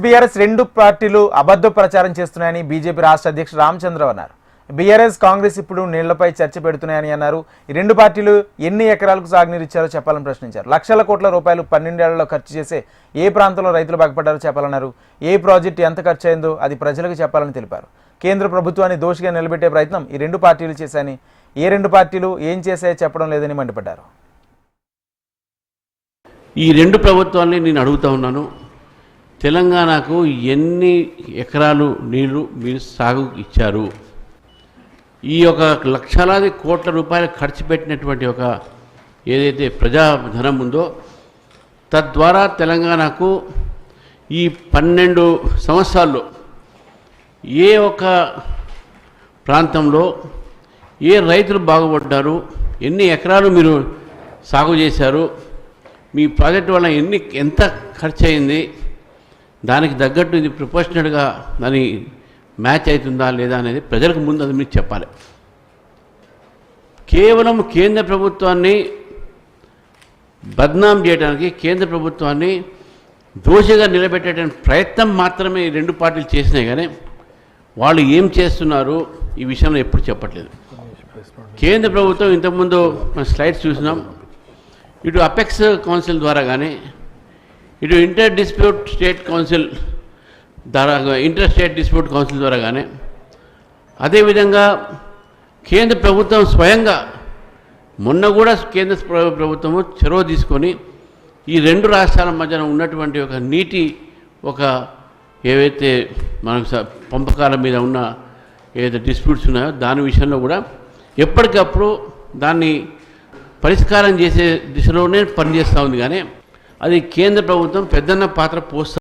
BRS రెండు పార్టీలు అబద్ధ ప్రచారం చేస్తున్నాయని బీజేపీ రాష్ట్ర అధ్యక్షుడు రామచంద్రరావు అన్నారు. బీఆర్ఎస్ కాంగ్రెస్ ఇప్పుడు నీళ్లపై చర్చ పెడుతున్నాయని అన్నారు. ఈ రెండు పార్టీలు ఎన్ని ఎకరాలకు సాగునీరు ఇచ్చారో చెప్పాలని ప్రశ్నించారు. లక్షల కోట్ల రూపాయలు 12 ఏళ్లలో ఖర్చు చేసే ఏ ప్రాంతంలో రైతులు బాగుపడ్డారో చెప్పాలన్నారు. ఏ ప్రాజెక్టు ఎంత ఖర్చు అయిందో అది ప్రజలకు చెప్పాలని తెలిపారు. కేంద్ర ప్రభుత్వాన్ని దోషిగా నిలబెట్టే ప్రయత్నం ఈ రెండు పార్టీలు చేశాయని, ఏ రెండు పార్టీలు ఏం చేశాయో చెప్పడం లేదని మండిపడ్డారు. ఈ రెండు ప్రభుత్వాన్ని నేను అడుగుతా ఉన్నాను, తెలంగాణకు ఎన్ని ఎకరాలు నీళ్లు మీరు సాగు ఇచ్చారు? ఈ యొక్క లక్షలాది కోట్ల రూపాయలు ఖర్చు పెట్టినటువంటి ఒక ఏదైతే ప్రజాధనం ఉందో తద్వారా తెలంగాణకు ఈ 12 సంవత్సరాల్లో ఏ ఒక్క ప్రాంతంలో ఏ రైతులు బాగుపడ్డారు, ఎన్ని ఎకరాలు మీరు సాగు చేశారు, మీ ప్రాజెక్టు వల్ల ఎంత ఖర్చు అయింది, దానికి తగ్గట్టు ఇది ప్రపోర్షనల్గా దాని మ్యాచ్ అవుతుందా లేదా అనేది ప్రజలకు ముందు అది మీకు చెప్పాలి. కేవలం కేంద్ర ప్రభుత్వాన్ని బద్నాం చేయడానికి, కేంద్ర ప్రభుత్వాన్ని దోషిగా నిలబెట్టడానికి ప్రయత్నం మాత్రమే ఈ రెండు పార్టీలు చేసినాయి. కానీ వాళ్ళు ఏం చేస్తున్నారు ఈ విషయంలో ఎప్పుడు చెప్పట్లేదు. కేంద్ర ప్రభుత్వం ఇంతకుముందు మన స్లైడ్స్ చూసినాం, ఇటు అపెక్స్ కౌన్సిల్ ద్వారా కానీ, ఇటు ఇంటర్ స్టేట్ డిస్ప్యూట్ కౌన్సిల్ ద్వారా కానీ, అదేవిధంగా కేంద్ర ప్రభుత్వం స్వయంగా మొన్న కూడా కేంద్ర ప్రభుత్వము చొరవ తీసుకొని ఈ రెండు రాష్ట్రాల మధ్యన ఉన్నటువంటి ఒక నీటి ఏవైతే మనకు పంపకాల మీద ఉన్న ఏదైతే డిస్ప్యూట్స్ ఉన్నాయో దాని విషయంలో కూడా ఎప్పటికప్పుడు దాన్ని పరిష్కారం చేసే దిశలోనే పనిచేస్తూ ఉంది. కానీ అది కేంద్ర ప్రభుత్వం పెద్దన్న పాత్ర పోస్తుంది.